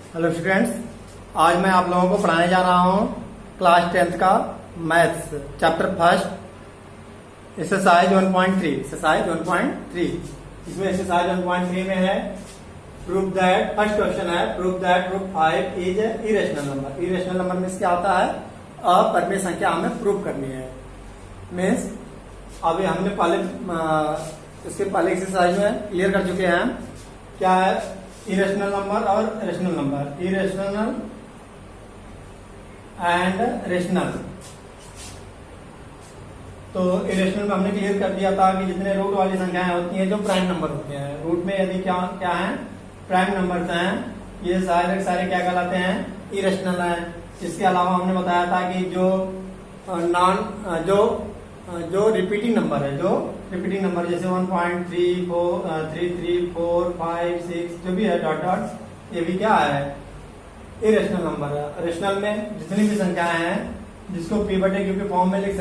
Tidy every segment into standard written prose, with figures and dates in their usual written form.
Hello students, आज मैं आप लोगों को पढ़ाने जा रहा हूँ क्लास 10th का मैथ्स चैप्टर फर्स्ट एक्सरसाइज 1.3। इसमें एक्सरसाइज 1.3 में है प्रूव दैट, फर्स्ट क्वेश्चन है prove that root 5 is irrational number. Irrational number means क्या होता है? अपरिमेय संख्या हमें प्रूव करनी है। मीन्स अभी हमने इसके पहले एक्सरसाइज में क्लियर कर चुके हैं क्या है इरेशनल नंबर और rational number, irrational and rational. तो इरेशनल में हमने क्लियर कर दिया था कि जितने रूट वाली संख्याएं होती हैं जो प्राइम नंबर होते हैं, रूट में यदि क्या क्या है प्राइम नंबर हैं, ये सारे क्या कहलाते हैं? इरेशनल हैं। इसके अलावा हमने बताया था कि जो रिपीटिंग नंबर है, जैसे 1.3, 3, 3, 4, 5, 6 जो भी है डॉट डॉट, ये भी क्या है? इरेशनल नंबर है। रेशनल में जितनी भी संख्याएं हैं जिसको p/q के फॉर्म में लिख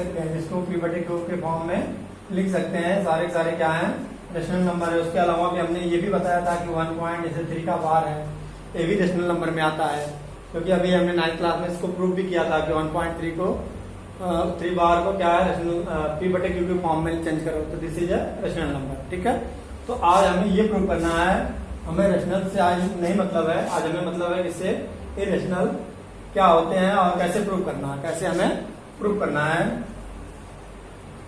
सकते हैं, सारे क्या है? रेशनल नंबर है। उसके अलावा भी हमने ये भी बताया था कि 1.3 का बार है, ये भी रेशनल नंबर में आता है, क्योंकि अभी हमने 9th क्लास में इसको प्रूव भी किया था कि 1.3 को 3 बार को क्या है p/q के फॉर्म में चेंज करो तो this is a rational number. ठीक है, तो आज हमें ये प्रूव करना है। हमें रेशनल से आज नहीं मतलब है, आज हमें मतलब है किससे? इरेशनल क्या होते हैं और कैसे प्रूव करना है, कैसे हमें प्रूव करना है।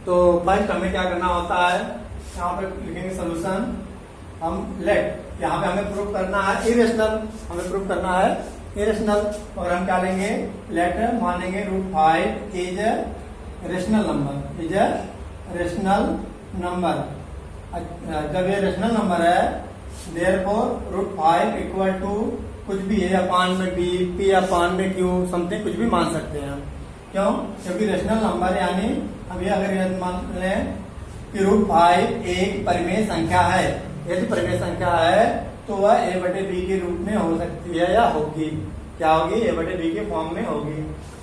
तो फर्स्ट हमें क्या करना होता है, यहाँ पे लिखेंगे सोल्यूशन। हम लेट, यहाँ पे हमें प्रूव करना है इरेशनल, और हम क्या लेंगे? लेट मानेंगे root 5 is a rational number, जब ये रेशनल नंबर है देयरफॉर रूट 5 इक्वल टू कुछ भी है, अपान में बी, पी अपान में क्यू, समथिंग कुछ भी मान सकते हैं हम। क्यों? क्योंकि रेशनल नंबर यानी अभी अगर ये मान लें कि रूट 5 एक परिमेय संख्या है, यदि परिमेय संख्या है तो वह a/b के रूप में हो सकती है या होगी। क्या होगी? a/b के फॉर्म में होगी।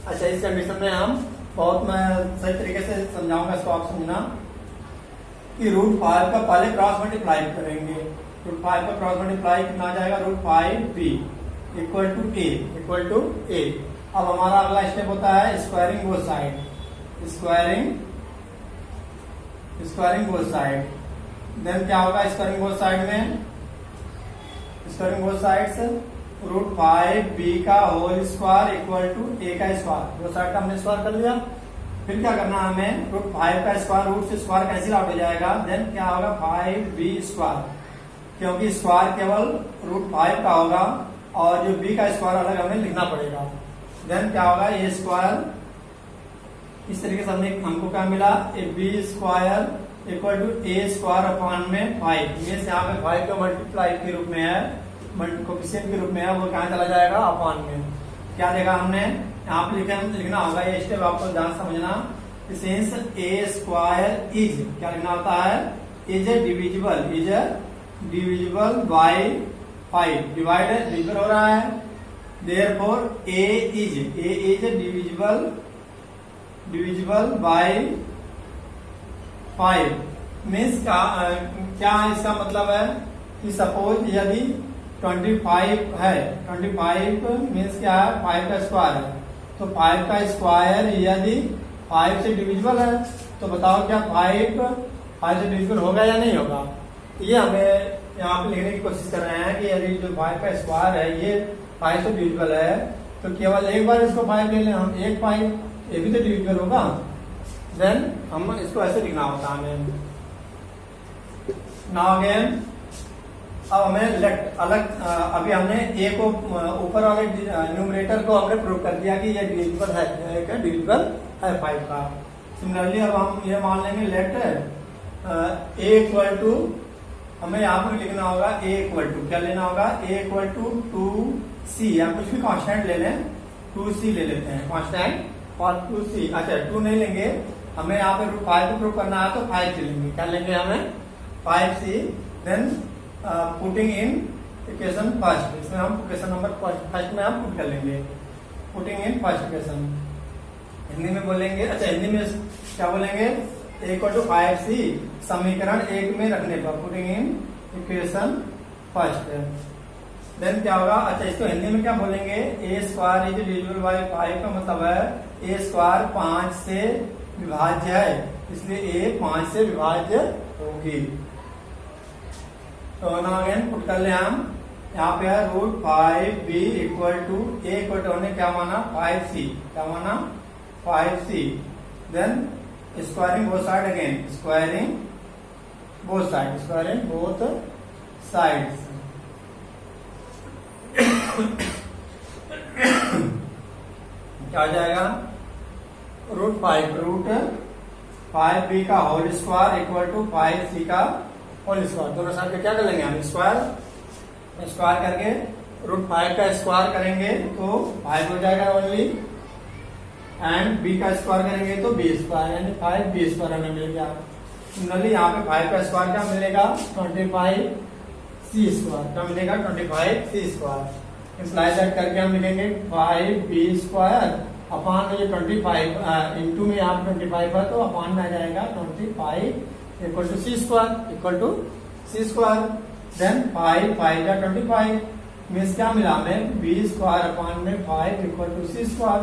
अच्छा, इस कंडीशन में हम मैं सही तरीके से समझाऊंगा, इसको आप समझना कि रूट 5 का पहले क्रॉस मल्टीप्लाई करेंगे। रूट 5 का क्रॉस मल्टीप्लाई कितना आ जाएगा? Root 5b equal to a। अब हमारा अगला स्टेप होता है स्क्वायरिंग बोथ साइड। देन क्या होगा स्क्वायरिंग बोथ साइड में? Squaring both sides root 5b का whole square equal to a का स्क्वायर। दो साइड का हमने स्क्वायर कर लिया। फिर क्या करना है हमें? रूट 5 का स्क्वायर, रूट से स्क्वायर कैंसिल आउट हो जाएगा। देन क्या होगा? 5b स्क्वायर, क्योंकि स्क्वायर केवल रूट 5 का होगा और जो b का स्क्वायर अलग हमें लिखना पड़ेगा। देन क्या होगा? ये स्क्वायर इस तरीके से हमको क्या मिला? b square equal to a square अपान में 5। ये यहाँ पे 5 का मल्टीप्लाई के रूप में है, कोफिशिएंट के रूप में है, वो कहाँ चला जाएगा? अपान में। क्या देखा हमने यहाँ पे लिखना होगा, ये स्टेप आपको ध्यान समझना। सिंस a स्क्वायर इज, क्या लिखना होता है? इज डिविजिबल बाय 5, डिविजिबल हो रहा है। Therefore a is divisible by 5। Means क्या है इसका मतलब है कि सपोज यदि 25 है, 25 मीन्स क्या है? 5 का स्क्वायर है, तो 5 का स्क्वायर यदि 5 से डिविजिबल है तो बताओ क्या 5 से डिविजिबल होगा या नहीं होगा? ये हमें यहाँ पे लिखने की कोशिश कर रहे हैं कि यदि जो 5 का स्क्वायर है ये 5 से डिविजिबल है तो केवल एक बार इसको 5 ले लें हम, एक 5 ये भी तो डिविजिबल होगा। देन हम इसको ऐसे लिखना होता है हमें। नाउ अगेन अब हमें लेट अलग, अभी हमने a को ऊपर वाले न्यूमरेटर को हमने प्रूव कर दिया कि ये डिविजिबल है, 5 का। सिमिलरली अब हम ये मान लेंगे लेट a इक्वल टू, हमें यहाँ पर लिखना होगा a इक्वल टू, क्या लेना होगा? a इक्वल टू 2c, या कुछ भी कांस्टेंट ले लें, 2c ले लेते हैं कांस्टेंट, और 2c। अच्छा 2 नहीं लेंगे, हमें यहाँ पे रूट 5 को प्रूव करना है तो 5 लेंगे। क्या लेंगे हमें? 5c। Then putting in equation first, इसमें हम इक्वेशन नंबर फर्स्ट में हम पुट कर लेंगे, putting in first equation. Hindi में बोलेंगे, अच्छा हिंदी में क्या बोलेंगे? इक्वल टू 5c समीकरण 1 में रखने पर, putting in equation first. Then क्या होगा, अच्छा इसको हिंदी में क्या बोलेंगे, a square is divisible by 5 का मतलब है ए स्क्वायर 5 से विभाज्य है, इसलिए ए 5 से विभाज्य होगी। तो ना अगेन पुट कर ले हम, यहाँ पे है √5b equal to a equal to हमने क्या माना 5c, क्या माना 5c। Then squaring both side, again squaring both side, squaring both sides. क्या हो जाएगा, √5b का whole square equal to 5c का होल स्क्वायर। दोनों साइड का क्या कर लेंगे हम, स्क्वायर करके √5 का स्क्वायर करेंगे तो 5 हो जाएगा ओनली, एंड b का स्क्वायर करेंगे तो b स्क्वायर, यानी 5b स्क्वायर हमें मिल गया। सिमिलरली यहाँ पे 5 का स्क्वायर क्या मिलेगा, 25c स्क्वायर, क्या मिलेगा 25c स्क्वायर। इम्प्लाई दैट करके हम लिखेंगे 5b स्क्वायर अपान में ये 25 इंटू में यहाँ 25 है तो अपान में आ जाएगा 25 equal to c square, equal to c square. Then 5 का 25 मीन्स क्या मिला हमें, b स्क्वायर अपान में 5 equal to c square,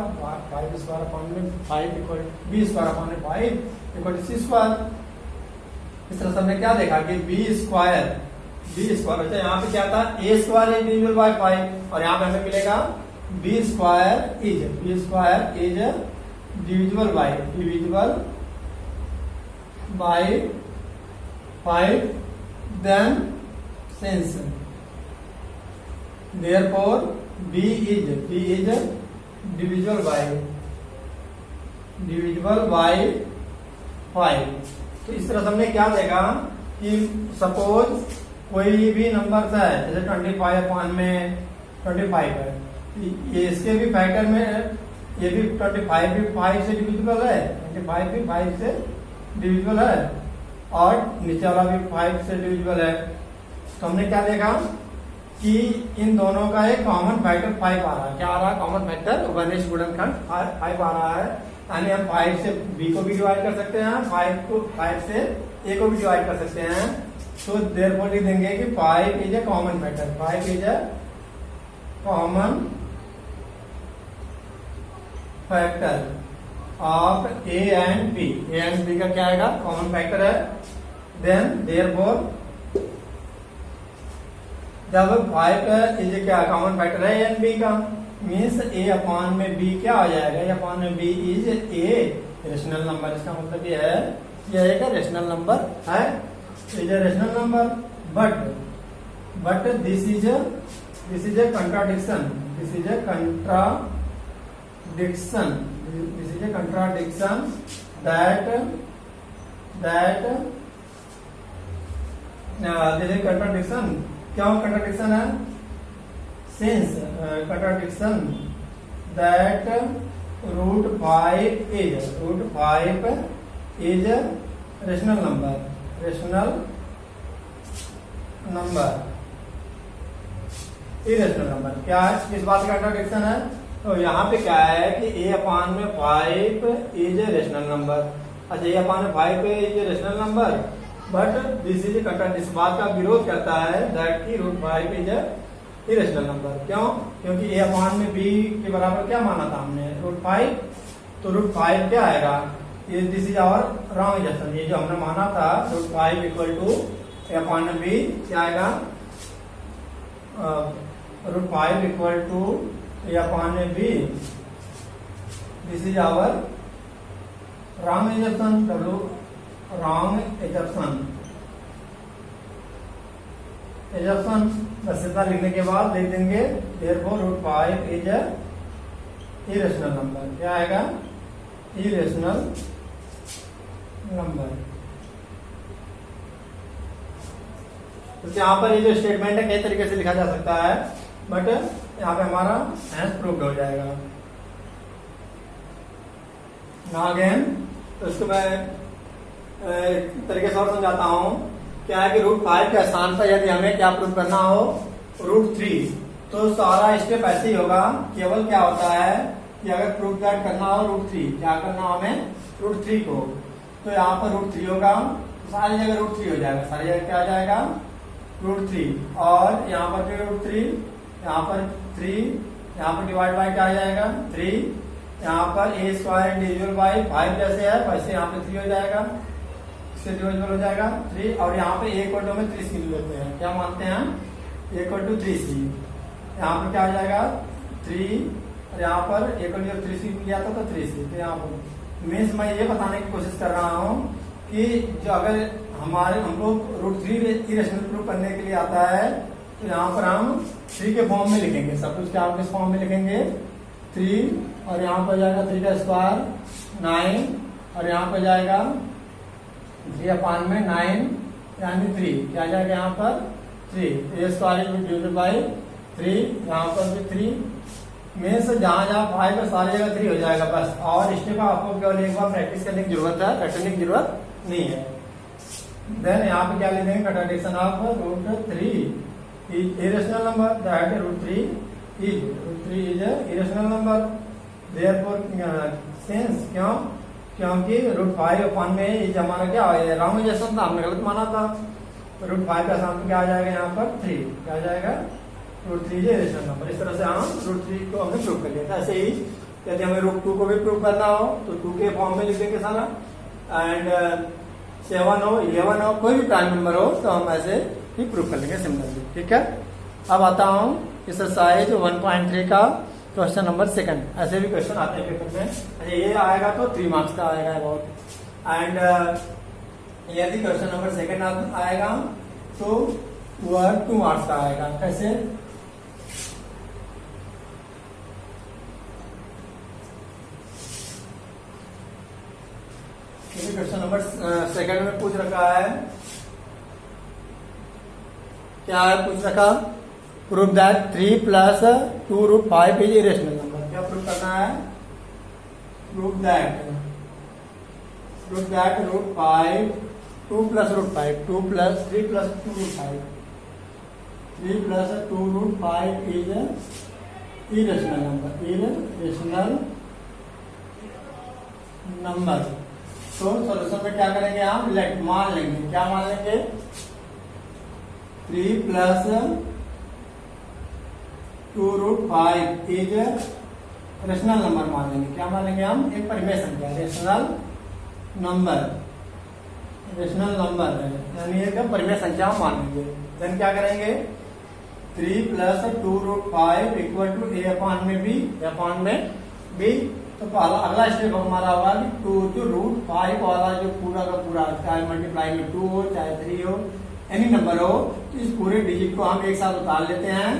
5 square अपान में 5 इक्वल b स्क्वायर अपान में 5 इक्वल टू c स्क्वायर। इस तरह से हमने क्या देखा कि b स्क्वायर, अच्छा यहाँ पे क्या था, a square is divisible by 5 और यहाँ पे हमें मिलेगा b square is divisible by 5। Then since therefore b is divisible by 5। तो इस तरह से हमने क्या देखा कि सपोज कोई भी नंबर है, जैसे 25 अपान में 25 है, ये इसके भी फैक्टर में ये भी 25 भी 5 से डिविजिबल है, 25 भी 5 से डिविजिबल है और नीचे वाला भी 5 से डिविजिबल है। तो हमने क्या देखा कि इन दोनों का एक कॉमन फैक्टर 5 आ रहा है। क्या आ रहा है, कॉमन फैक्टर वनिश गुणनखंड 5 आ रहा है, यानी हम 5 से b को भी डिवाइड कर सकते हैं, 5 से a को भी डिवाइड कर सकते हैं। तो देयरफॉर लिख देंगे कि 5 is a common factor, 5 is a common factor of a and b का क्या आएगा, कॉमन फैक्टर है। देन देयरफॉर जब 5 इज क्या कॉमन फैक्टर है एंड बी का, मीन्स a अपान में b क्या आ जाएगा, a अपान में b is a rational number. इसका मतलब ये है यह एक रेशनल नंबर है, is a rational number, but this is a contradiction, that contradiction क्या कंट्राडिक्शन है, since contradiction that √5 is rational number, irrational number. क्या है, किस बात का कंट्राडिक्शन है, तो यहाँ पे क्या है कि a अपान में 5 इज ए रेशनल नंबर। अच्छा, a अपान में 5 is a rational number, but this is इस बात का विरोध करता है दैट की √5 इज इरेशनल नंबर। क्यों, क्योंकि a अपान में b के बराबर क्या माना था हमने, √5, तो √5 क्या आएगा, ये this is our wrong example. ये जो हमने माना था √5 इक्वल टू a अपान में b क्या आएगा, √5 इक्वल टू a अपान में b, this is our wrong example, wrong assumption. बस इतना लिखने के बाद लिख देंगे therefore √5 is a irrational number. क्या आएगा, इरेशनल नंबर। तो यहाँ पर ये जो स्टेटमेंट है कई तरीके से लिखा जा सकता है, बट यहाँ पे हमारा आंसर प्रूव्ड हो जाएगा। नाउ अगेन, तो इसको मैं तरीके से और समझाता हूँ। क्या है कि √5 के स्थान पर यदि हमें क्या प्रूव करना हो, √3, तो सारा स्टेप ऐसे ही होगा। केवल क्या होता है कि अगर प्रूव दैट करना हो √3, क्या करना हो हमें, √3 को, तो यहाँ पर √3 होगा, सारी जगह √3 हो जाएगा, सारी जगह क्या आ जाएगा, √3, और यहाँ पर भी √3, यहाँ पर 3, यहाँ पर डिवाइड बाय क्या आ जाएगा 3, यहाँ पर ए स्क्वायर डिविजिबल बाय 5 जैसे है वैसे यहाँ पे 3 हो जाएगा, इससे डिविजिबल हो जाएगा 3, और यहाँ पे ए इक्वल टू में 3c लेते हैं, क्या मानते हैं ए इक्वल टू 3c, यहाँ पर क्या आ जाएगा 3, और यहाँ पर ए इक्वल टू 3c लिया था तो 3c, तो यहाँ पर मीन्स मैं ये बताने की कोशिश कर रहा हूँ कि जो अगर हमको √3 इरेशनल प्रूफ करने के लिए आता है तो यहाँ पर हम 3 के फॉर्म में लिखेंगे, सब कुछ क्या किस फॉर्म में लिखेंगे 3, और यहाँ पर जाएगा 3 का स्क्वायर 9, और यहाँ पर जाएगा 3/9 यानी 3, क्या जाएगा यहाँ पर 3, ए स्क्वायर डिवाइडेड बाय 3, यहाँ पर भी 3, मीन्स जहाँ जहाँ 5 है सारी जगह 3 हो जाएगा बस, और स्टेप आपको केवल एक बार प्रैक्टिस करने की जरूरत है, रटने की जरूरत नहीं है। देन यहाँ पे क्या लिखेंगे contradiction of √3 is irrational number, that √3 is irrational number, therefore since क्योंकि √5 में ये हमारा क्या राउंडाइजेशन था, हमने गलत माना था, तो √5 का सामने क्या आ जाएगा यहाँ पर 3, क्या आ जाएगा √3 इज इरेशनल नंबर। इस तरह से हम √3 को हमने प्रूव कर लिया था। ऐसे ही यदि हमें √2 को भी प्रूव करना हो तो 2 के फॉर्म में लिख देंगे सारा, एंड 7 हो 11 हो कोई भी प्राइम नंबर हो तो हम ऐसे ही प्रूव कर लेंगे सिमिलरली, ठीक है। अब आता हूँ एक्सरसाइज 1.3 का क्वेश्चन नंबर 2। ऐसे भी क्वेश्चन आते हैं पेपर में, अच्छा ये आएगा तो 3 मार्क्स का आएगा अबाउट, एंड यदि क्वेश्चन नंबर 2 आएगा तो वह 2 मार्क्स का आएगा। कैसे, क्वेश्चन नंबर 2 में पूछ रखा है, क्या है पूछ रखा, prove that 3 + 2√5 is irrational number. क्या प्रूव करना है, prove that √5 2 + √5 2 + 3 + 2√5 3 + 2√5 is irrational number, irrational number. तो सोल्यूशन में क्या करेंगे हम, लेट मान लेंगे, क्या मान लेंगे 3 + 2√5 इज रेशनल नंबर मान लेंगे, क्या मान लेंगे हम, एक परिमेय संख्या, रेशनल नंबर है, यानी एक परिमेय संख्या हम मान लेंगे। देन क्या करेंगे 3 + 2√5 = a/b में b, तो अगला स्टेप हमारा होगा कि 2√5 वाला जो पूरा का पूरा, चाहे मल्टीप्लाई में 2 हो चाहे 3 हो, एनी नंबर हो, तो इस पूरे डिजिट को हम एक साथ उतार लेते हैं,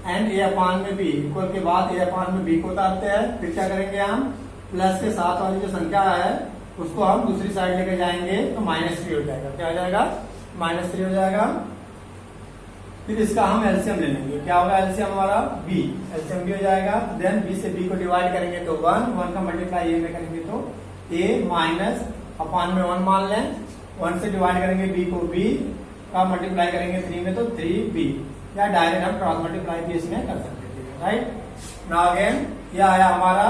एंड a/b इक्वल के बाद a/b को उतारते हैं। फिर क्या करेंगे हम, प्लस के साथ वाली जो संख्या है उसको हम दूसरी साइड लेके जाएंगे तो -3 हो जाएगा, क्या हो जाएगा -3 हो जाएगा। फिर इसका हम एलसीएम ले लेंगे, क्या होगा एलसीएम हमारा b, एलसीएम b हो जाएगा। देन b से b को डिवाइड करेंगे तो 1 का मल्टीप्लाई a में करेंगे तो a/1 मान लें, 1 से डिवाइड करेंगे b को, b का मल्टीप्लाई करेंगे 3 में तो 3b, या डायरेक्ट हम क्रॉस मल्टीप्लाई भी इसमें कर सकते थे, राइट। नाउ अगेन यह आया हमारा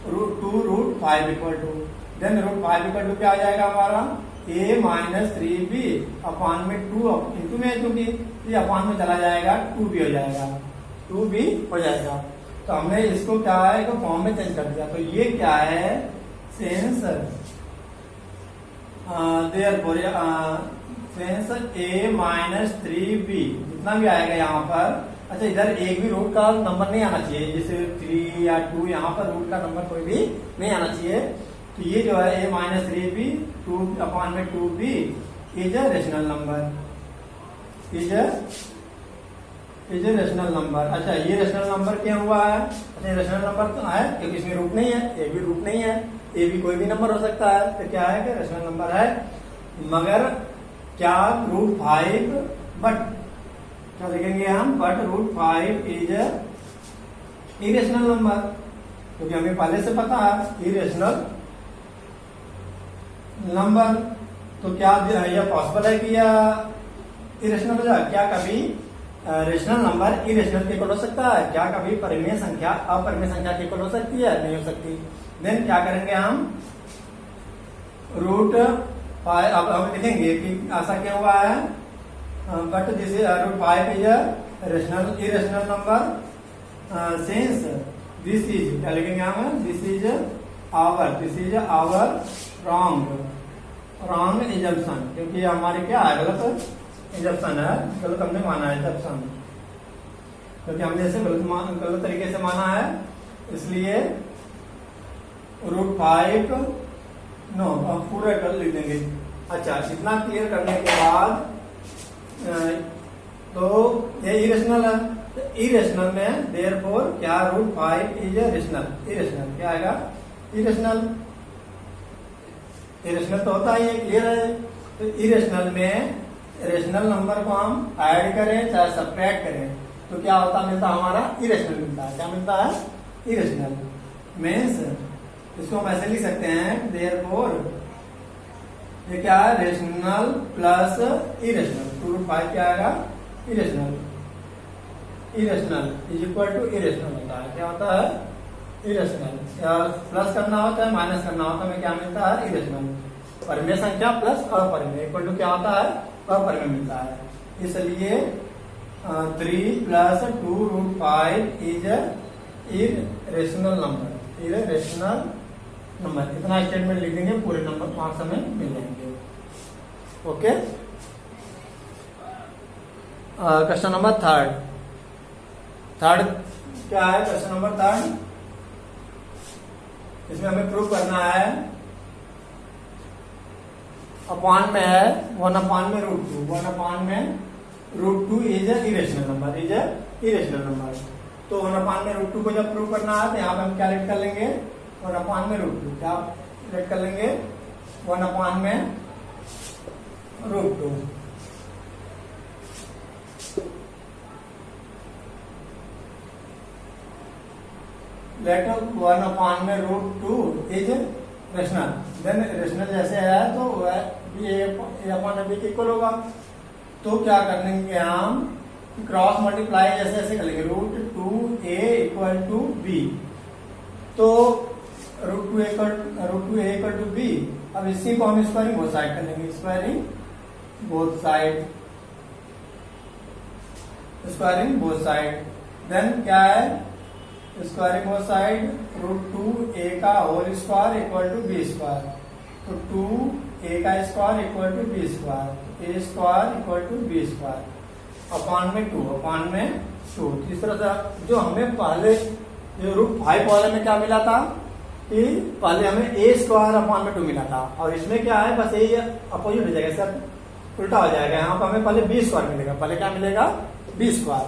√2√5 equal to, then √5 equal to क्या आ जाएगा हमारा a-3b/2 इंटू में, क्योंकि ये अपान में चला जाएगा 2b हो जाएगा, 2b हो जाएगा। तो हमने इसको क्या है तो फॉर्म में चेंज कर दिया, तो ये क्या है सेंस देयरफॉर सेंस a-3b जितना भी आएगा यहाँ पर। अच्छा इधर एक भी रूट का नंबर नहीं आना चाहिए, जैसे 3 या 2, यहाँ पर रूट का नंबर कोई भी नहीं आना चाहिए। तो ये जो है a-3b 2/2b is a rational number, is a rational number. अच्छा ये रेशनल नंबर क्या हुआ है, अच्छा रेशनल नंबर तो है क्योंकि इसमें रूट नहीं है, ए भी रूट नहीं है, ए भी कोई भी नंबर हो सकता है, तो क्या है कि रेशनल नंबर है। मगर क्या √5 बट क्या लिखेंगे हम, बट √5 इज इरेशनल नंबर, क्योंकि हमें पहले से पता है इरेशनल नंबर। तो क्या यह पॉसिबल है कि यह इरेशनल हो जाए, क्या कभी रेशनल नंबर इरेशनल के इक्वल हो सकता है, क्या कभी परिमेय संख्या अपरिमेय संख्या के इक्वल हो सकती है, नहीं हो सकती। देन क्या करेंगे हम √5, अब हम लिखेंगे कि ऐसा क्या हुआ है, but this √5 is rational irrational number since this is, क्या लिखेंगे हम, दिस इज आवर रॉन्ग इजम्पशन, क्योंकि हमारी क्या है, गलत इजम्पशन है, गलत हमने माना है इजम्पशन, क्योंकि हमने इसे गलत तरीके से माना है, इसलिए √5 नो हम पूरा कर लिख देंगे। अच्छा, इतना क्लियर करने के बाद तो ये इरेशनल है, तो इरेशनल में देयरफॉर क्या √5 इज रेशनल, इरेशनल क्या आएगा, इरेशनल तो होता है, ये क्लियर है। तो इरेशनल में रेशनल नंबर को हम ऐड करें चाहे सब्ट्रैक्ट करें तो क्या होता मिलता, हमारा इरेशनल मिलता है, क्या मिलता है, इरेशनल मीन्स इसको हम ऐसे लिख सकते हैं, देयरफॉर ये क्या है, रेशनल प्लस इरेशनल, 2/5 क्या आएगा, irrational is equal to irrational होता है, क्या होता है, इरेशनल, प्लस करना होता है माइनस करना होता है, हमें क्या मिलता है, इरेशनल, परिमेय संख्या प्लस अपरिमेय इक्वल टू क्या होता है, अपरिमेय मिलता है, इसलिए 3 + 2√5 इज इरेशनल नंबर, इतना स्टेटमेंट लिख देंगे, पूरे नंबर मार्क्स हमें मिल जाएंगे। ओके, क्वेश्चन नंबर थर्ड क्या है, क्वेश्चन नंबर थर्ड, इसमें हमें प्रूव करना है, अपान में है 1/√2 इज इरेशनल नंबर, तो 1/√2 को जब प्रूव करना है तो यहाँ पे हम क्या लेट कर लेंगे, 1/√2 क्या लेट कर लेंगे, 1/√2 let 1/√2 is rational, then rational जैसे है तो ये अपॉन बी के इक्वल होगा, तो क्या करेंगे हम, क्रॉस मल्टीप्लाई जैसे ऐसे करेंगे, √2a = b, तो √2a = b, अब इसी को हम स्क्वायरिंग बोथ साइड कर लेंगे, स्क्वायरिंग बोथ साइड, देन क्या है, स्क्वायरिंग बोथ साइड, √2a का whole square equal to b square, तो 2a का square equal to b square, a square equal to b square, अपान में 2, इस तरह से जो हमें पहले √5 वाले में क्या मिला था कि पहले हमें a स्क्वायर अपान में 2 मिला था, और इसमें क्या है, बस यही अपोजिट हो जाएगा, सर उल्टा हो जाएगा, यहाँ पर हमें पहले b स्क्वायर मिलेगा, पहले क्या मिलेगा, b स्क्वायर,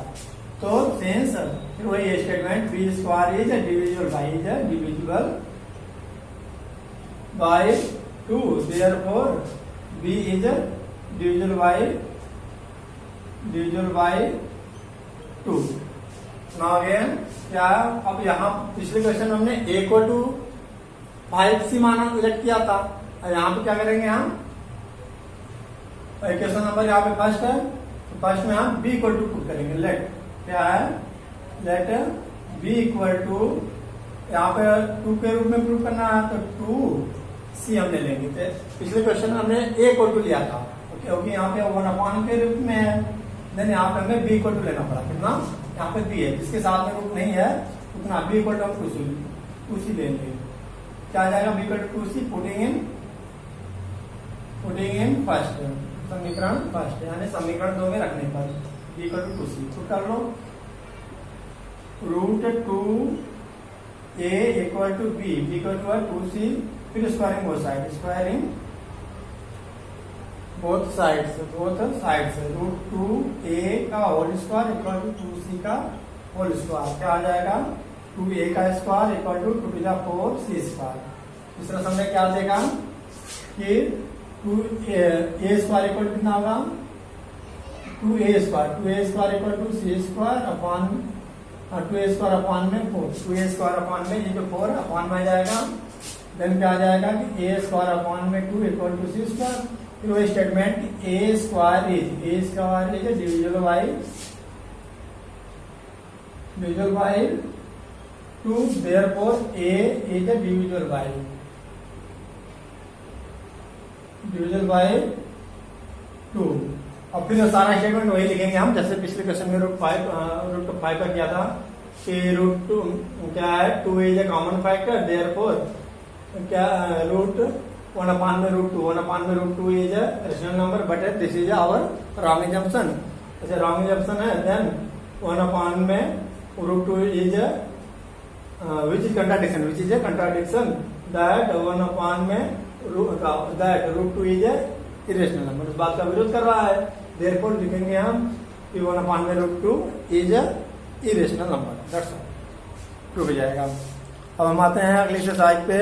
तो सेंस फिर वही statement, b square is divisible bye 2, therefore b is divisible bye 2। Now again क्या, अब यहाँ पिछले क्वेश्चन में हमने a = 5c माना इलेक्ट किया था, और यहाँ पे क्या करेंगे हम, क्वेश्चन नंबर यहाँ पे फर्स्ट है, तो फर्स्ट में हम b = 2 करेंगे, लेट क्या है, लेट b = यहाँ पे 2 के रूप में प्रूव करना है, तो 2c हम ले लेंगे, तो पिछले क्वेश्चन में हमने a = लिया था, क्योंकि यहाँ पे 1/, के रूप में है, देन यहाँ पे हमें b = लेना पड़ा, कितना, यहाँ पे b है, जिसके साथ में रूप नहीं है उतना b = हम 2c लेंगे, क्या आ जाएगा, b = 2c, putting in first, समीकरण फर्स्ट, यानी समीकरण 2 में रखने पर b = 2c, तो कर लो, √2a = b, b = 2c, फिर स्क्वायरिंग बोथ साइड्स, √2a का whole square equal to 2c का होल स्क्वायर, क्या आ जाएगा, 2a का square equal to 2⁴c square, इस तरह से हमने क्या देगा कि 2a स्क्वायर इक्वल टू कितना होगा, 2a square equal to c square upon 2a square upon में 4, 2a स्क्वायर अपॉन में ये जो 4 अपॉन में आ जाएगा, देन क्या आ जाएगा कि a स्क्वायर अपॉन में 2 इक्वल टू c स्क्वायर, फिर वही statement a square is divisible bye 2, therefore a is divisible bye 2, और फिर सारा स्टेटमेंट वही लिखेंगे हम, जैसे पिछले क्वेश्चन में √5 का किया था, कि रूट टू क्या है, 2 is a common factor, therefore क्या root 1/√2 is a rational number, but this is our wrong assumption. अच्छा रॉन्ग एजम्पशन है, then 1/√2 is which is contradiction that 1/√2 is a irrational number, उस बात का विरोध कर रहा है। देयरफॉर लिखेंगे हम कि 1/√2 is a irrational number, that's all, prove हो जाएगा। अब हम आते हैं अगली एक्सरसाइज पे।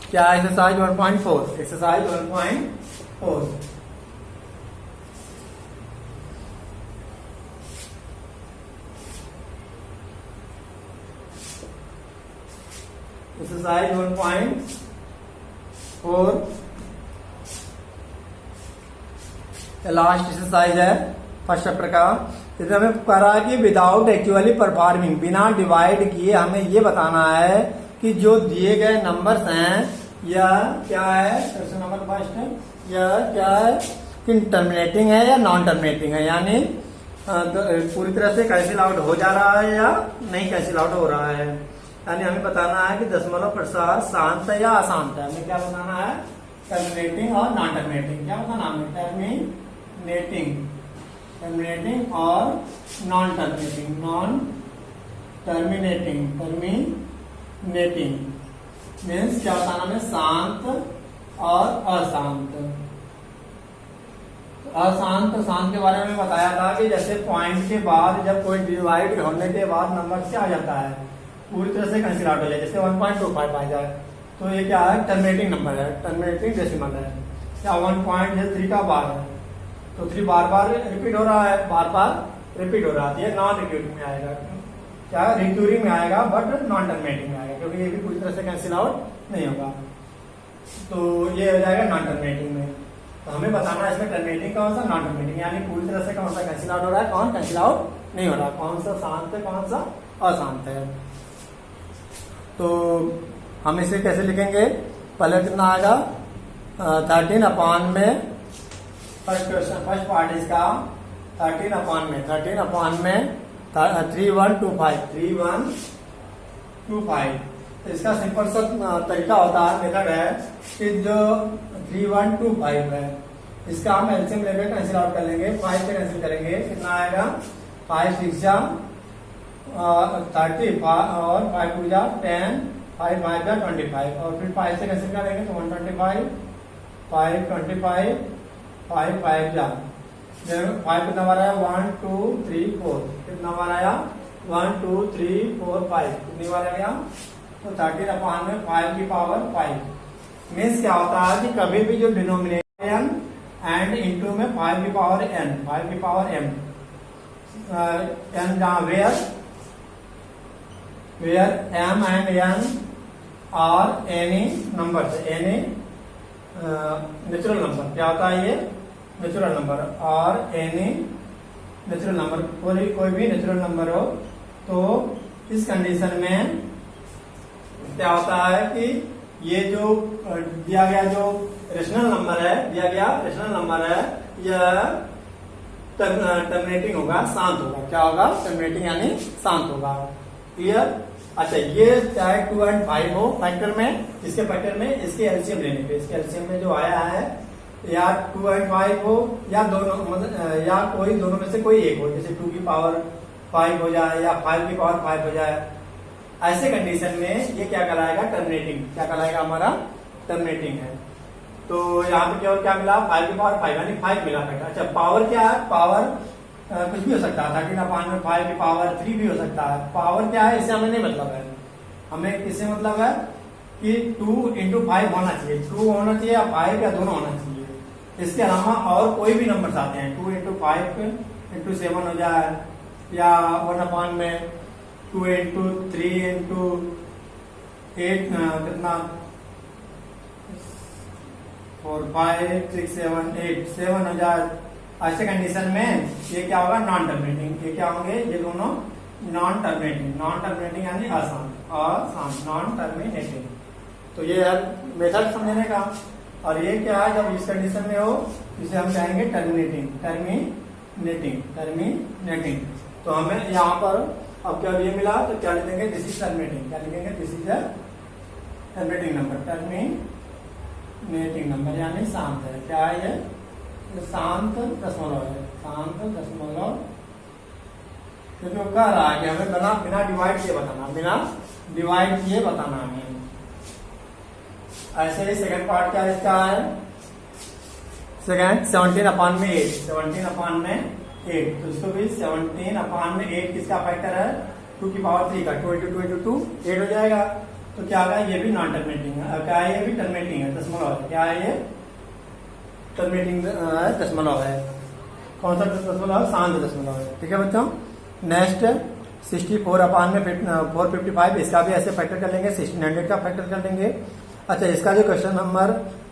क्या exercise 1.4, exercise 1.4। Exercise 1.4 last exercise है फर्स्ट चैप्टर का। इसमें हमें करा कि विदाउट एक्चुअली परफॉर्मिंग, बिना डिवाइड किए हमें ये बताना है कि जो दिए गए नंबर्स हैं या क्या है, क्वेश्चन नंबर फर्स्ट, या क्या है कि टर्मिनेटिंग है या नॉन टर्मिनेटिंग है, यानी पूरी तरह से कैंसिल आउट हो जा रहा है या नहीं कैंसिल आउट हो रहा है। यानी हमें बताना है कि दशमलव प्रसार शांत है या अशांत है। हमें क्या बताना है, टर्मिनेटिंग और नॉन टर्मिनेटिंग। क्या बताना हमें, टर्मिनेटिंग और नॉन टर्मिनेटिंग मीन्स क्या बताना हमें, शांत और अशांत। शांत के बारे में बताया था कि जैसे पॉइंट के बाद जब कोई डिवाइड होने के बाद नंबर क्या आ जाता है, पूरी तरह से कैंसिल आउट हो जाए, जैसे 1.25 आ जाए, तो ये क्या है, टर्मिनेटिंग नंबर है, टर्मिनेटिंग डेसिमल है। क्या 1.3 का बार है, तो 3 बार रिपीट हो रहा है, बार रिपीट हो रहा है, ये नॉन रिक्यूरिंग में आएगा। क्या रिक्यूरिंग में आएगा बट नॉन टर्मिनेटिंग में आएगा, क्योंकि ये भी पूरी तरह से कैंसिल आउट नहीं होगा, तो ये हो जाएगा नॉन टर्मिनेटिंग में। तो हमें बताना है इसमें टर्मिनेटिंग कौन सा, नॉन टर्मिनेटिंग, यानी पूरी तरह से कौन सा कैंसिल आउट हो रहा है, कौन कैंसिल आउट नहीं हो रहा, कौन सा शांत है, कौन सा अशांत है। तो हम इसे कैसे लिखेंगे, पहले कितना आएगा 13 में, फर्स्ट क्वेश्चन फर्स्ट पार्ट इसका 13 में 3125। तो इसका सिंपल सा तरीका होता है, मेथड है कि जो 3125 है इसका हम एलसीएम लेकर कैंसिल आउट कर लेंगे, 5 से कैंसिल करेंगे, कितना आएगा 5 6 30 और 5 2 10, 5 5 25, और फिर 5 से कैंसिल करेंगे तो 125, 5 25, 5 5 कितना बार आया, 1 2 3 4, कितना बार आया 1 2 3 4 5, कितनी बार आया, तो 13 में 5 की पावर 5। मीन्स क्या होता है कि कभी भी जो डिनोमिनेटर एंड इनटू में 5 की पावर n, 5 की पावर m, n जहां where m and n are any number, any natural number, क्या होता है ये नेचुरल नंबर, और एनी नेचुरल नंबर, कोई भी नेचुरल नंबर हो, तो इस कंडीशन में क्या होता है कि ये जो दिया गया जो रेशनल नंबर है, यह टर्मिनेटिंग होगा, शांत होगा। क्या होगा, टर्मिनेटिंग यानी शांत होगा। क्लियर। अच्छा, ये चाहे 2 और 5 हो फैक्टर में, इसके फैक्टर में इसके एलसीएम लेने पे, इसके एलसीएम में जो आया है या 2 और 5 हो या दोनों, मतलब या कोई दोनों में से कोई एक हो, जैसे 2 की पावर 5 हो जाए या 5 की पावर 5 हो जाए, ऐसे कंडीशन में ये क्या कहलाएगा, टर्मिनेटिंग। क्या कहलाएगा, हमारा टर्मिनेटिंग है। तो यहाँ पे केवल क्या मिला, 5 की पावर 5 यानी 5 मिला फैक्टर। अच्छा, पावर क्या है, पावर कुछ भी हो सकता है, 13 में 5 की पावर 3 भी हो सकता है। पावर क्या है, इससे हमें नहीं मतलब है, हमें किससे मतलब है कि 2 × 5 होना चाहिए, 2 होना चाहिए या 5 या दोनों होना चाहिए। इसके अलावा और कोई भी नंबर आते हैं, 2 × 5 × 7 हो जाए, या 1 में 2 × 3 × 8 कितना 4 5 6 7 8 7 हो जाए। ऐसे कंडीशन में ये क्या होगा, नॉन टर्मिनेटिंग। ये क्या होंगे, ये दोनों नॉन टर्मिनेटिंग यानी अशांत, नॉन टर्मिनेटिंग। तो ये है मेथड समझने का। और ये क्या है, जब इस कंडीशन में हो इसे हम कहेंगे टर्मिनेटिंग। तो हमें यहाँ पर अब क्या ये मिला तो क्या लिखेंगे, दिस इज टर्मिनेटिंग, क्या लिखेंगे, this is a terminating number, terminating number यानी शांत है। क्या है ये शांत दशमलव है, शांत दशमलव, क्योंकि वो कह रहा है कि हमें बिना डिवाइड किए बताना, बिना डिवाइड किए बताना है। ऐसे ही सेकंड पार्ट क्या इसका है, सेकंड 17/8, 17/8, तो इसको भी 17/8 किसका फैक्टर है, 2 की पावर 3 का, 2 into 2 into 2 8 हो जाएगा। तो क्या होगा, ये भी नॉन टर्मिनेटिंग है। क्या है, ये भी टर्मिनेटिंग है, दशमलव है। क्या है ये, टर्मिनेटिंग दशमलव है। कौन सा दशमलव, शांत दशमलव है। ठीक है बच्चों, नेक्स्ट 64/455, इसका भी ऐसे फैक्टर कर लेंगे, 1600 का फैक्टर कर लेंगे। अच्छा, इसका जो क्वेश्चन नंबर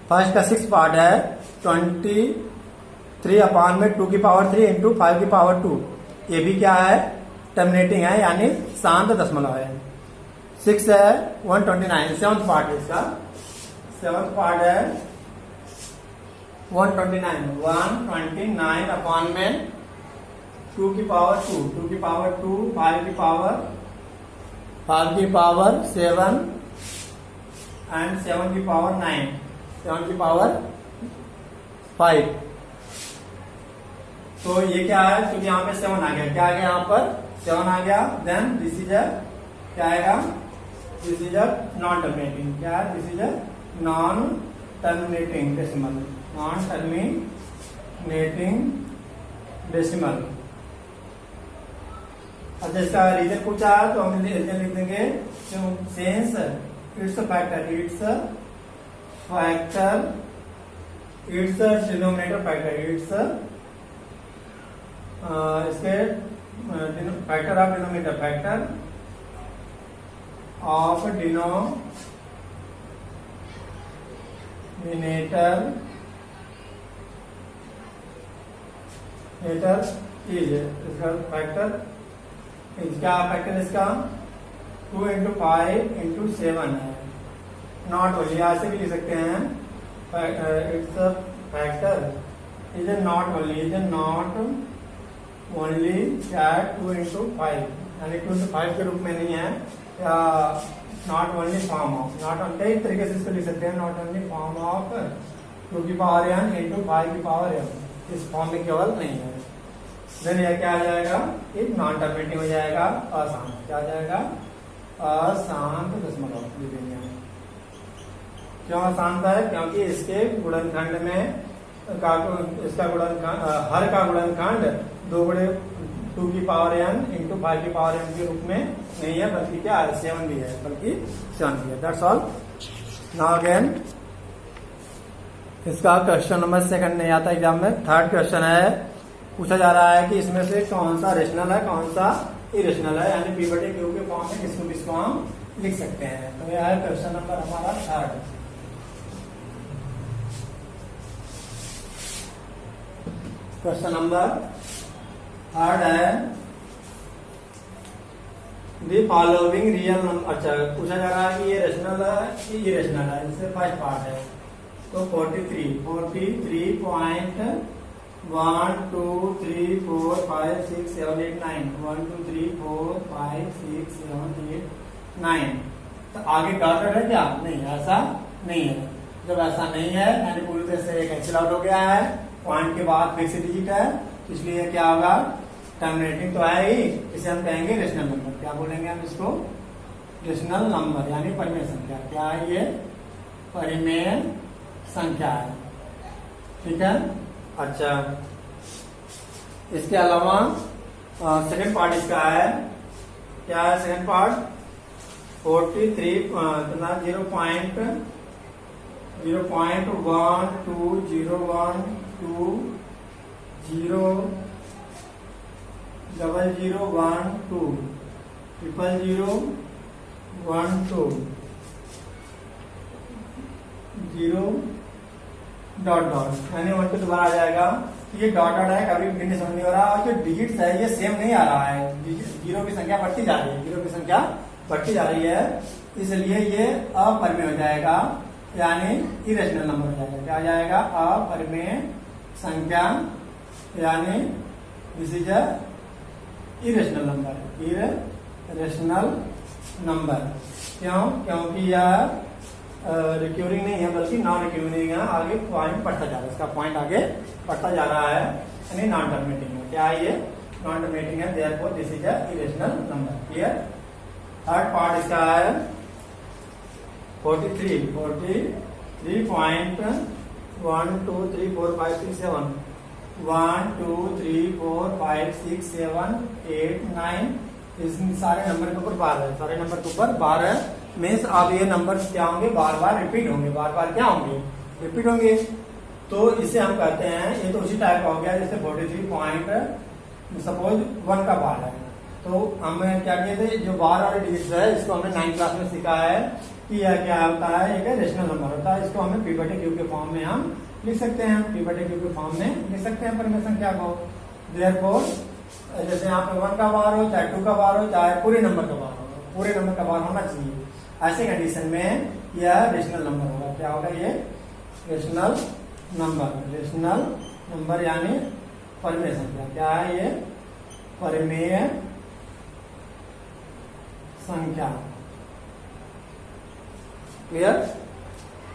फर्स्ट का 6 पार्ट है, 23/2 की पावर 3 इंटू 5 की पावर 2, ये भी क्या है, टर्मिनेटिंग है यानी शांत दशमलव है। 6 है 129, 7th पार्ट है इसका, 7th पार्ट है 129, 2 की पावर 2, 2 की पावर 2, 5 की पावर 7 एंड 7 की पावर 9, 7 की पावर 5। तो ये क्या है, क्योंकि यहाँ पे 7 आ गया, क्या आ गया, यहाँ पर 7 आ गया, देन दिस इज अ क्या आएगा, this is a non terminating. क्या है, this is a non terminating decimal, non terminating decimal. अच्छा, इसका रीजन पूछा है तो हम रीजन लिख देंगे, since its factor, its denominator factor, its इसके factor of denominator, factor of denominator is, इसका फैक्टर, क्या फैक्टर इसका 2 into 5 into 7 है। नॉट ओनली ऐसे भी लिख सकते हैं, it's a factor is a not only, is a not only क्या है 2 into 5 यानी 2 into 5 के रूप में नहीं है, या not only form of, not only इस तरीके से इसको लिख सकते हैं, नॉट ओनली फॉर्म ऑफ 2 की पावर n into 5 की पावर m, इस फॉर्म में केवल नहीं है। देन यह क्या आ जाएगा, एक नॉन टर्मिनेटिंग हो जाएगा, अशांत। क्या आ जाएगा, अशांत दशमलव। क्यों अशांत है, क्योंकि इसके गुणनखंड में इसका गुणनखंड, हर का गुणनखंड 2 की पावर n इंटू 5 की पावर m के रूप में नहीं है, बल्कि क्या 7 भी है, बल्कि 7 भी है। That's all. नाउ अगेन इसका क्वेश्चन नंबर सेकंड नहीं आता एग्जाम में, थर्ड क्वेश्चन है, पूछा जा रहा है कि इसमें से कौन सा रेशनल है, कौन सा इरेशनल है, यानी P/Q के फॉर्म में किसको हम लिख सकते हैं। तो यह है क्वेश्चन नंबर हमारा थर्ड। क्वेश्चन नंबर थर्ड है, दी फॉलोइंग रियल नंबर। अच्छा, पूछा जा रहा है कि ये रेशनल है कि इरेशनल है, इससे फर्स्ट पार्ट है। तो 43 1 2 3 4 5 6 7 8 9, 1 2 3 4 5 6 7 8 9। तो आगे डॉटेड है क्या, नहीं, ऐसा नहीं है। जब ऐसा नहीं है यानी पूरी तरह से कैंसिल आउट हो गया है, पॉइंट के बाद फिक्स डिजिट है, इसलिए क्या होगा, टर्मिनेटिंग तो है ही, इसे हम कहेंगे रेशनल नंबर। क्या बोलेंगे हम इसको, रेशनल नंबर यानी परिमेय संख्या। क्या है ये, परिमेय संख्या है। ठीक है। अच्छा, इसके अलावा सेकंड पार्ट इसका है, क्या है सेकंड पार्ट, 43 डॉट यानी 1 2 दोबारा आ जाएगा। ये डॉट है, कभी भी समझ नहीं हो रहा, और जो डिजिट्स है ये सेम नहीं आ रहा है, जीरो की संख्या बढ़ती जा रही है, जीरो की संख्या बढ़ती जा रही है, इसलिए ये अपरिमेय हो जाएगा, यानी इरेशनल नंबर हो जाएगा। क्या आ जाएगा, अपरिमेय संख्या, यानी this is a irrational number, rational number. क्यों? क्योंकि यह रिक्यूरिंग नहीं है बल्कि नॉन रिक्यूरिंग है, आगे पॉइंट बढ़ता जा रहा है, इसका पॉइंट आगे बढ़ता जा रहा है, यानी नॉन टर्मिनेटिंग है। क्या है ये? नॉन टर्मिनेटिंग है, therefore this is a irrational number. Clear? Third part इसका है 43 43.1 2 3 4 5 6 7 1 2 3 4 5 6 7 8 9 इस सारे नंबर के ऊपर बार है, सारे नंबर के ऊपर बार है। मीन्स अब ये नंबर क्या होंगे? बार बार रिपीट होंगे, बार बार क्या होंगे? रिपीट होंगे। तो इसे हम कहते हैं, ये तो उसी टाइप का हो गया जैसे 43 पॉइंट सपोज 1 का बार है, तो हमें क्या किए थे, जो बार वाले डिजिट है इसको हमने 9th क्लास में सीखा है कि यह क्या होता है, एक रेशनल नंबर होता है। इसको हमें P/Q के फॉर्म में हम लिख सकते हैं, P/Q के फॉर्म में लिख सकते हैं परिमेय संख्या को। देयरफॉर जैसे यहाँ पे 1 का बार हो, चाहे 2 का बार हो, चाहे पूरे नंबर का बार हो, पूरे नंबर का बार होना चाहिए। ऐसे कंडीशन में यह रेशनल नंबर होगा। क्या होगा ये? Rational number. रेशनल नंबर यानी परिमेय संख्या। क्या है ये? परिमेय संख्या। क्लियर?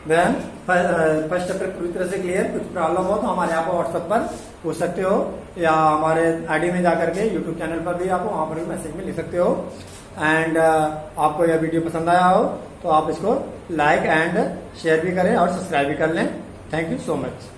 देन फर्स्ट चैप्टर पूरी तरह से क्लियर। कुछ प्रॉब्लम हो तो हमारे यहाँ पर व्हाट्सएप पर पूछ सकते हो, या हमारे आईडी में जाकर के यूट्यूब चैनल पर भी आप वहां पर भी मैसेज में लिख सकते हो। एंड आपको यह वीडियो पसंद आया हो तो आप इसको लाइक एंड शेयर भी करें और सब्सक्राइब भी कर लें। Thank you so much.